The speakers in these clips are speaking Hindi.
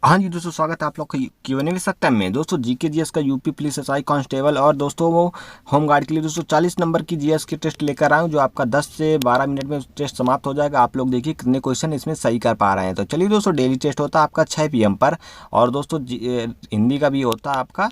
हाँ जी दोस्तों, स्वागत है आप लोग का Q&A विद सकता में। दोस्तों जीके जीएस का यूपी पुलिस एसआई कांस्टेबल और दोस्तों वो होमगार्ड के लिए दोस्तों 40 नंबर की जीएस की टेस्ट लेकर आए हूँ, जो आपका 10 से 12 मिनट में टेस्ट समाप्त हो जाएगा। आप लोग देखिए कितने क्वेश्चन इसमें सही कर पा रहे हैं। तो चलिए दोस्तों, डेली टेस्ट होता है आपका 6 PM पर, और दोस्तों हिंदी का भी होता है आपका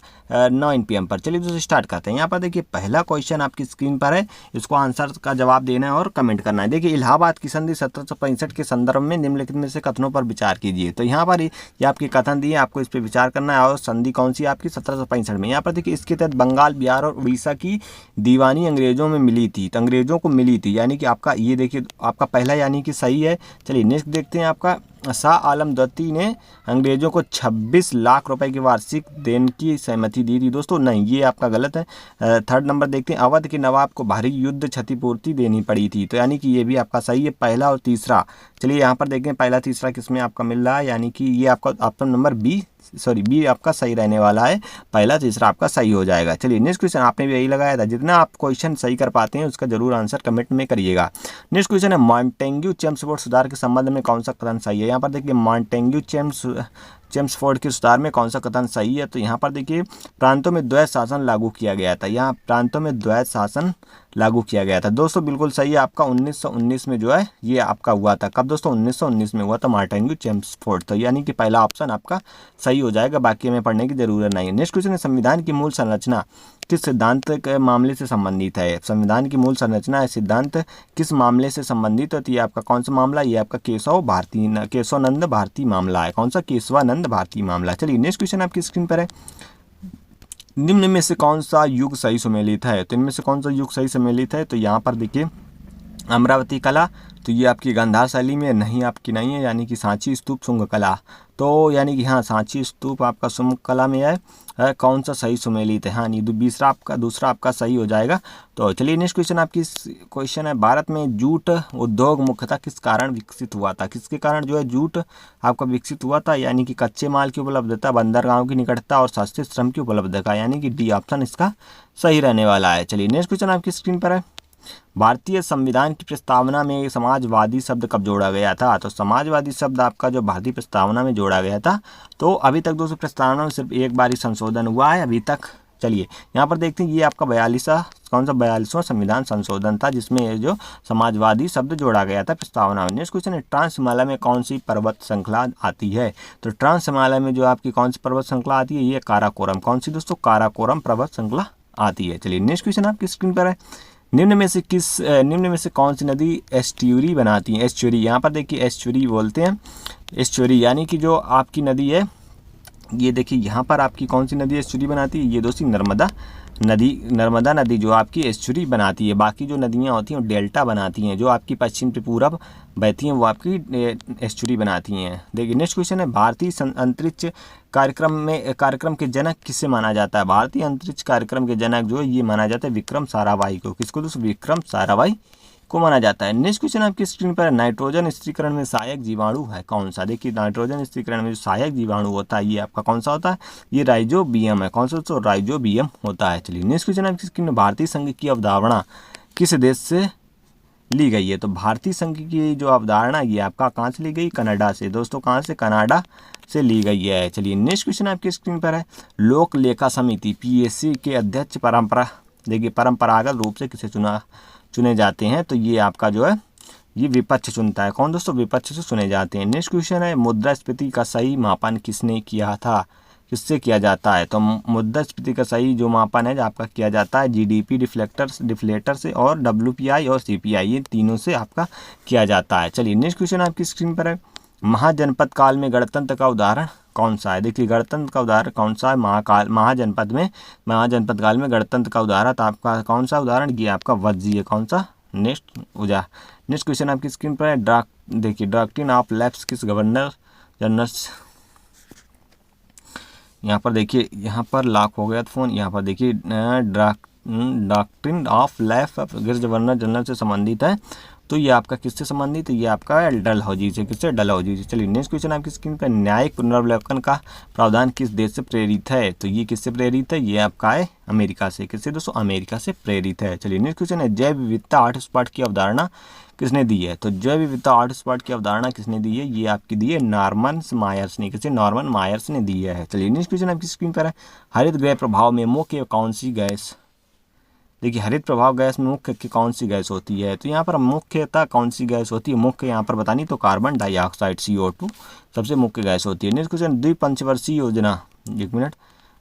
9 PM पर। चलिए दोस्तों स्टार्ट करते हैं। यहाँ पर देखिए पहला क्वेश्चन आपकी स्क्रीन पर है, इसको आंसर का जवाब देना है और कमेंट करना है। देखिए, इलाहाबाद की संधि 1765 के संदर्भ में निम्नलिखित में से कथनों पर विचार कीजिए। तो यहाँ पर ये आपकी कथन दी है, आपको इस पर विचार करना है। और संधि कौन सी आपकी 1765 में। यहाँ पर देखिए, इसके तहत बंगाल, बिहार और उड़ीसा की दीवानी अंग्रेजों में मिली थी, तो अंग्रेजों को मिली थी, यानी कि आपका ये देखिए आपका पहला यानी कि सही है। चलिए नेक्स्ट देखते हैं। आपका शाह आलम द्वितीय ने अंग्रेजों को 26 लाख रुपए की वार्षिक देन की सहमति दी थी। दोस्तों नहीं, ये आपका गलत है। थर्ड नंबर देखते हैं। अवध के नवाब को भारी युद्ध क्षतिपूर्ति देनी पड़ी थी, तो यानी कि ये भी आपका सही है, पहला और तीसरा। चलिए यहाँ पर देखें पहला तीसरा किसमें आपका मिल रहा है, यानी कि ये आपका ऑप्शन नंबर बी आपका सही रहने वाला है। पहला तीसरा आपका सही हो जाएगा। चलिए नेक्स्ट क्वेश्चन, आपने भी यही लगाया था। जितना आप क्वेश्चन सही कर पाते हैं उसका जरूर आंसर कमेंट में करिएगा। नेक्स्ट क्वेश्चन है, मॉन्टेग्यू चेम्सफोर्ड सुधार के संबंध में कौन सा कथन सही है। यहाँ पर देखिए मॉन्टेग्यू चेम्सफोर्ड के सुधार में कौन सा कथन सही है। तो यहाँ पर देखिए प्रांतों में द्वैत शासन लागू किया गया था। यहाँ प्रांतों में द्वैत शासन लागू किया गया था। दोस्तों बिल्कुल सही है आपका 1919 में जो है ये आपका हुआ था। कब दोस्तों? 1919 में हुआ था मॉन्टेग्यू चेम्सफोर्ड। तो यानी कि पहला ऑप्शन आपका सही हो जाएगा, बाकी हमें पढ़ने की जरूरत नहीं है। नेक्स्ट क्वेश्चन है, संविधान की मूल संरचना किस सिद्धांत के मामले से संबंधित है। संविधान की मूल संरचना है सिद्धांत किस मामले से संबंधित होती है। आपका कौन सा मामला? ये आपका केशवानंद भारती मामला है। कौन सा? केशवानंद भारती मामला। चलिए नेक्स्ट क्वेश्चन आपकी स्क्रीन पर है, निम्न में से कौन सा युग सही सुमेलित है। तो इनमें से कौन सा युग सही सुमेलित है। तो यहाँ पर देखिए अमरावती कला, तो ये आपकी गांधार शैली में नहीं, आपकी नहीं है, यानी कि सांची स्तूप शुंग कला। तो यानी कि हाँ, सांची स्तूप आपका शुंग कला में है। कौन सा सही सुमेलित है? हाँ नहीं, दूसरा आपका सही हो जाएगा। तो चलिए नेक्स्ट क्वेश्चन आपकी क्वेश्चन है, भारत में जूट उद्योग मुख्यतः किस कारण विकसित हुआ था। किसके कारण जो है जूट आपका विकसित हुआ था, यानी कि कच्चे माल की उपलब्धता, बंदरगाहों की निकटता और सस्ते श्रम की उपलब्धता, यानी कि डी ऑप्शन इसका सही रहने वाला है। चलिए नेक्स्ट क्वेश्चन आपकी स्क्रीन पर है, भारतीय संविधान की प्रस्तावना में समाजवादी शब्द कब जोड़ा गया था। तो समाजवादी शब्द आपका जो भारतीय प्रस्तावना में जोड़ा गया था, तो अभी तक दोस्तों प्रस्तावना में सिर्फ एक बार ही संशोधन हुआ है अभी तक। चलिए यहाँ पर देखते हैं, ये आपका 42वां संविधान संशोधन था जिसमें ये जो समाजवादी शब्द जोड़ा गया था प्रस्तावना में। नेक्स्ट क्वेश्चन है, ट्रांस हिमालय में कौन सी पर्वत श्रृंखला आती है। तो ट्रांस हिमालय में जो आपकी कौन सी पर्वत श्रृंखला आती है, ये काराकोरम। कौन सी दोस्तों? काराकोरम पर्वत श्रृंखला आती है। चलिए नेक्स्ट क्वेश्चन आपकी स्क्रीन पर है, निम्न में से कौन सी नदी एस्ट्यूरी बनाती है। एस्ट्यूरी, यहाँ पर देखिए एस्ट्यूरी बोलते हैं, एस्ट्यूरी यानी कि जो आपकी नदी है, ये देखिए यहाँ पर आपकी कौन सी नदी एस्ट्यूरी बनाती है। ये दोस्तों नर्मदा नदी जो आपकी एस्ट्यूरी बनाती है। बाकी जो नदियाँ होती हैं वो डेल्टा बनाती हैं, जो आपकी पश्चिम से पूरब बहती हैं वो आपकी एस्ट्यूरी बनाती हैं। देखिए नेक्स्ट क्वेश्चन है, भारतीय अंतरिक्ष कार्यक्रम के जनक किसे माना जाता है। भारतीय अंतरिक्ष कार्यक्रम के जनक जो है ये माना जाता है विक्रम साराभाई को। किसको दोस्तों? विक्रम साराभाई को माना जाता है। नेक्स्ट क्वेश्चन आपकी स्क्रीन पर, नाइट्रोजन स्थिरीकरण में सहायक जीवाणु है कौन सा। देखिए नाइट्रोजन स्थिरीकरण में जो सहायक जीवाणु होता है ये आपका कौन सा होता है, ये राइजोबियम है। कौन सा दोस्तों? राइजोबियम होता है। चलिए नेक्स्ट क्वेश्चन आपकी स्क्रीन में, भारतीय संघ की अवधारणा किस देश से ली गई है। तो भारतीय संघ की जो अवधारणा ये आपका कहाँ से ली गई? कनाडा से। दोस्तों कहाँ से? कनाडा से ली गई है। चलिए नेक्स्ट क्वेश्चन आपकी स्क्रीन पर है, लोक लेखा समिति PSC के अध्यक्ष परंपरागत रूप से किसे चुने जाते हैं। तो ये आपका जो है ये विपक्ष चुनता है। कौन दोस्तों? विपक्ष से चुने जाते हैं। नेक्स्ट क्वेश्चन है, मुद्रास्फीति का सही मापन किसने किया था, किससे किया जाता है। तो मुद्रास्फीति का सही जो मापन है जो आपका किया जाता है GDP डिफ्लेटर से, और WPI और CPI, ये तीनों से आपका किया जाता है। चलिए नेक्स्ट क्वेश्चन आपकी स्क्रीन पर है, महाजनपद काल में गणतंत्र का उदाहरण कौन सा है। देखिए गणतंत्र का उदाहरण कौन सा है, महाजनपद काल में गणतंत्र का उदाहरण तो आपका कौन सा उदाहरण, ये आपका वज्जी है। कौन सा? नेक्स्ट क्वेश्चन आपकी स्क्रीन पर है, देखिए डॉक्ट्रिन ऑफ लैप्स किस गवर्नर जनरल, यहाँ पर देखिए यहाँ पर लॉक हो गया फ़ोन। यहाँ पर देखिए डॉक्ट्रिन ऑफ लैप्स किस गवर्नर जनरल से संबंधित है। तो ये आपका किससे संबंधित है, ये आपका डलहौजी से, किससे, डलहौजी से। चलिए नेक्स्ट क्वेश्चन आपकी स्क्रीन पर, न्यायिक पुनर्वलोकन का प्रावधान किस देश से प्रेरित है, तो ये किससे प्रेरित है, ये आपका है अमेरिका से। किससे दोस्तों, अमेरिका से प्रेरित है। चलिए नेक्स्ट क्वेश्चन है, जैव विविधता हॉटस्पॉट की अवधारणा किसने दी है, तो जैव विविधता हॉटस्पॉट की अवधारणा किसने दी है, ये आपकी दी है नॉर्मन मायर्स ने। किसे, नॉर्मन मायर्स ने दी है। चलिए नेक्स्ट क्वेश्चन आपकी स्क्रीन पर है, हरित गृह प्रभाव में मुख्य कौन सी गैस, देखिए हरित प्रभाव गैस में मुख्य कौन सी गैस होती है, तो यहाँ पर मुख्यतः कौन सी गैस होती है, मुख्य यहाँ पर बतानी तो कार्बन डाइऑक्साइड CO2 सबसे मुख्य गैस होती है। नेक्स्ट क्वेश्चन, द्विपंचवर्षीय योजना, एक मिनट,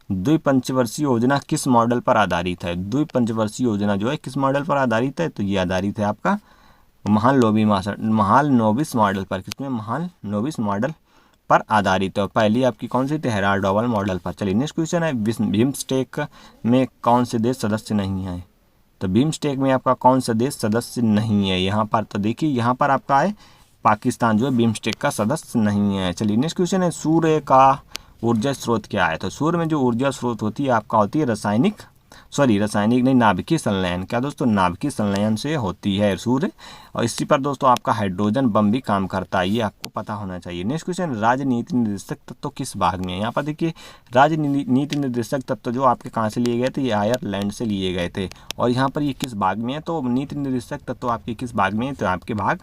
द्विपंचवर्षीय योजना किस मॉडल पर आधारित है, द्विपंचवर्षीय योजना जो है किस मॉडल पर आधारित है, तो ये आधारित है आपका महालनोबिस मॉडल पर। किसमें, महालनोबिस मॉडल पर आधारित है। पहली आपकी कौन सी थी, हेराल्ड डोवल मॉडल पर। चलिए नेक्स्ट क्वेश्चन है, बिम्स्टेक में कौन से देश सदस्य नहीं है, तो बिम्स्टेक में आपका कौन सा देश सदस्य नहीं है, यहाँ पर तो देखिए यहाँ पर आपका है पाकिस्तान जो है बिम्स्टेक का सदस्य नहीं है। चलिए नेक्स्ट क्वेश्चन है, सूर्य का ऊर्जा स्रोत क्या है, तो सूर्य में जो ऊर्जा स्रोत होती है आपका होती है रासायनिक नहीं, नाभिकीय संलयन। क्या दोस्तों, नाभिकीय संलयन से होती है सूर्य, और इसी पर दोस्तों आपका हाइड्रोजन बम भी काम करता है, ये आपको पता होना चाहिए। नेक्स्ट क्वेश्चन, राजनीति निर्देशक तत्व किस भाग में है, यहाँ पर देखिए राजनीति निर्देशक तत्व जो आपके कहाँ से लिए गए थे, ये आयरलैंड से लिए गए थे, और यहाँ पर ये किस भाग में है, तो नीति निर्देशक तत्व आपके किस भाग में है, तो आपके भाग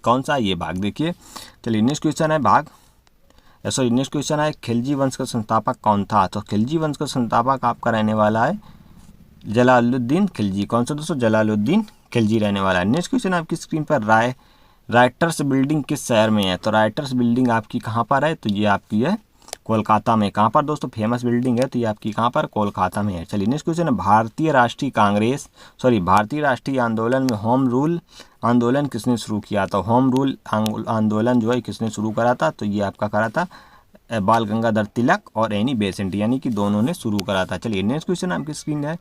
कौन सा, ये भाग देखिए। चलिए नेक्स्ट क्वेश्चन है, नेक्स्ट क्वेश्चन है, खिलजी वंश का संस्थापक कौन था, तो खिलजी वंश का संस्थापक आपका रहने वाला है जलालुद्दीन खिलजी। कौन सा दोस्तों, जलालुद्दीन खिलजी रहने वाला है। नेक्स्ट क्वेश्चन आपकी स्क्रीन पर, राइटर्स बिल्डिंग किस शहर में है, तो राइटर्स बिल्डिंग आपकी कहाँ पर है, तो ये आपकी है कोलकाता में। कहाँ पर दोस्तों, फेमस बिल्डिंग है, तो ये आपकी कहाँ पर, कोलकाता में है। चलिए नेक्स्ट क्वेश्चन है, भारतीय राष्ट्रीय आंदोलन में होम रूल आंदोलन किसने शुरू किया, तो होम रूल आंदोलन जो है किसने शुरू करा था, तो ये आपका करा था बाल गंगाधर तिलक और एनी बेसेंट, यानी कि दोनों ने शुरू करा था। चलिए नेक्स्ट क्वेश्चन आपकी स्क्रीन है,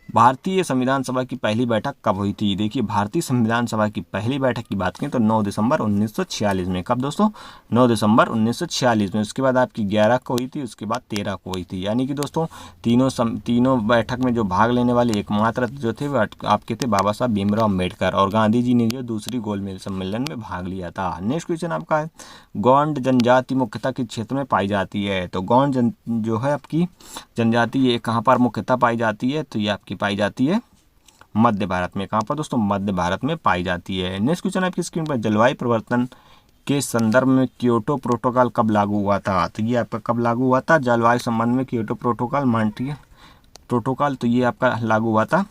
भारतीय संविधान सभा की पहली बैठक कब हुई थी, देखिए भारतीय संविधान सभा की पहली बैठक की बात करें तो 9 दिसंबर 1946 में। कब दोस्तों, 9 दिसंबर 1946 में। उसके बाद आपकी 11 को हुई थी, उसके बाद 13 को हुई थी, यानी कि दोस्तों तीनों बैठक में जो भाग लेने वाले एकमात्र जो थे वो आपके थे बाबा साहब भीमराव अम्बेडकर, और गांधी जी ने जो दूसरी गोलमेज सम्मेलन में भाग लिया था। नेक्स्ट क्वेश्चन आपका है, गौंड जनजाति मुख्यतः किस क्षेत्र में पाई जाती है, तो गौंड जो है आपकी जनजाति ये कहाँ पर मुख्यतः पाई जाती है, तो ये आपकी पाई जाती है मध्य भारत में। कहाँ पर दोस्तों, मध्य भारत में पाई जाती है। नेक्स्ट क्वेश्चन आपकी स्क्रीन पर, जलवायु परिवर्तन के संदर्भ में क्योटो प्रोटोकॉल कब लागू हुआ था, तो ये आपका कब लागू हुआ था, जलवायु संबंध में क्योटो प्रोटोकॉल मॉन्ट्रियल प्रोटोकॉल, तो ये आपका लागू हुआ था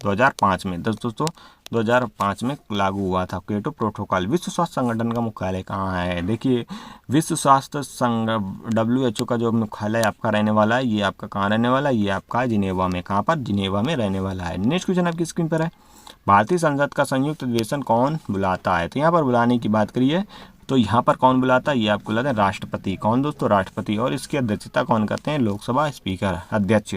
2005 में। दोस्तों 2005 में लागू हुआ था क्योटो प्रोटोकॉल। विश्व स्वास्थ्य संगठन का मुख्यालय कहाँ है, देखिए विश्व स्वास्थ्य संघ WHO का जो मुख्यालय आपका रहने वाला है, ये आपका कहाँ रहने वाला है, ये आपका जिनेवा में। कहाँ पर, जिनेवा में रहने वाला है। नेक्स्ट क्वेश्चन आपकी स्क्रीन पर है, भारतीय संसद का संयुक्त अधिवेशन कौन बुलाता है, तो यहाँ पर बुलाने की बात करिए तो यहाँ पर कौन बुलाता है, ये आपको बुलाते हैं राष्ट्रपति। कौन दोस्तों, राष्ट्रपति, और इसकी अध्यक्षता कौन करते हैं, लोकसभा स्पीकर अध्यक्ष।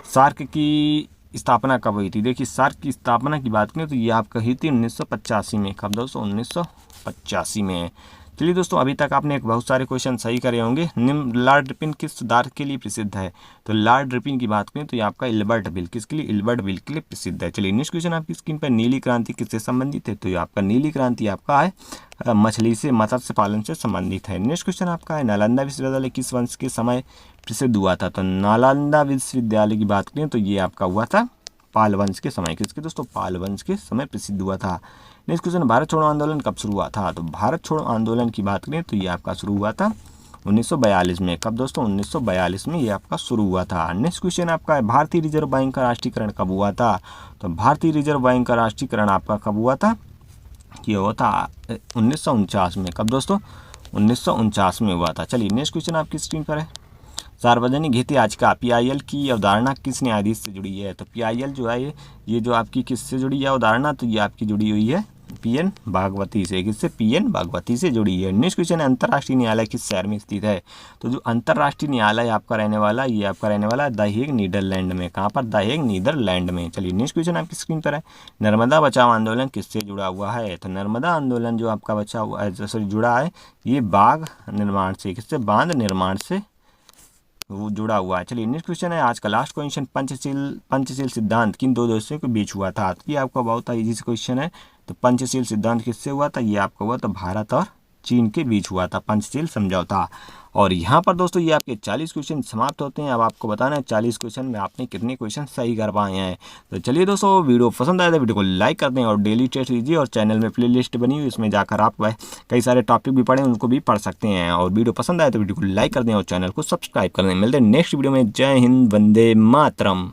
सार्क की स्थापना कब हुई थी, देखिए सार्क की स्थापना की बात करें तो ये आपका हुई थी 1985 में। कब दोस्तों, 1985 में। चलिए दोस्तों, अभी तक आपने बहुत सारे क्वेश्चन सही करे होंगे। निम्न लॉर्ड रिपन किस सुधार के लिए प्रसिद्ध है, तो लॉर्ड रिपन की बात करें तो ये आपका इल्बर्ट बिल, किसके लिए, इल्बर्ट बिल के लिए प्रसिद्ध है। चलिए नेक्स्ट क्वेश्चन आपकी स्क्रीन पर, नीली क्रांति किससे संबंधित है, तो ये आपका नीली क्रांति आपका है मछली से, मत्स्य पालन से संबंधित है। नेक्स्ट क्वेश्चन आपका है, नालंदा विश्वविद्यालय किस वंश के समय प्रसिद्ध हुआ था, तो नालंदा विश्वविद्यालय की बात करें तो ये आपका हुआ था पाल वंश के समय। किसके दोस्तों, पाल वंश के समय प्रसिद्ध हुआ था। नेक्स्ट क्वेश्चन, भारत छोड़ो आंदोलन कब शुरू हुआ था, तो भारत छोड़ो आंदोलन की बात करें तो ये आपका शुरू हुआ था 1942 में। कब दोस्तों, 1942 में ये आपका शुरू हुआ था। नेक्स्ट क्वेश्चन आपका है, भारतीय रिजर्व बैंक का राष्ट्रीयकरण कब हुआ था, तो भारतीय रिजर्व बैंक का राष्ट्रीयकरण आपका कब हुआ था, ये हुआ था 1949 में। कब दोस्तों, 1949 में हुआ था। चलिए नेक्स्ट क्वेश्चन आपकी स्क्रीन पर है, सार्वजनिक हित याचिका PIL की अवधारणा किस न्यायाधीश से जुड़ी है, तो PIL जो है ये जो आपकी किससे जुड़ी है अवधारणा, तो ये आपकी जुड़ी हुई है PN भागवती से। किससे, PN भागवती से जुड़ी है। नेक्स्ट क्वेश्चन है, अंतर्राष्ट्रीय न्यायालय किस शहर में स्थित है, तो जो अंतर्राष्ट्रीय न्यायालय आपका रहने वाला ये आपका रहने वाला है द हेग नीदरलैंड में। कहाँ पर, द हेग नीदरलैंड में। चलिए नेक्स्ट क्वेश्चन आपकी स्क्रीन पर है, नर्मदा बचाओ आंदोलन किससे जुड़ा हुआ है, तो नर्मदा आंदोलन जो आपका जुड़ा है ये बांध निर्माण से, किससे, बांध निर्माण से वो जुड़ा हुआ है। चलिए नेक्स्ट क्वेश्चन है, आज का लास्ट क्वेश्चन, पंचशील सिद्धांत किन दो देशों के बीच हुआ था, ये आपका बहुत इजी क्वेश्चन है। तो पंचशील सिद्धांत किससे हुआ था, ये आपका हुआ था भारत और चीन के बीच हुआ था पंचशील समझौता। और यहाँ पर दोस्तों ये आपके 40 क्वेश्चन समाप्त होते हैं। अब आपको बताना है 40 क्वेश्चन में आपने कितने क्वेश्चन सही कर पाए हैं। तो चलिए दोस्तों, वीडियो पसंद आया तो वीडियो को लाइक कर दें और डेली टेस्ट लीजिए। और चैनल में प्लेलिस्ट बनी हुई, इसमें जाकर आप कई सारे टॉपिक भी पढ़ें, उनको भी पढ़ सकते हैं। और वीडियो पसंद आए तो वीडियो को लाइक कर दें और चैनल को सब्सक्राइब कर दें। मिलते हैं नेक्स्ट वीडियो में। जय हिंद, वंदे मातरम।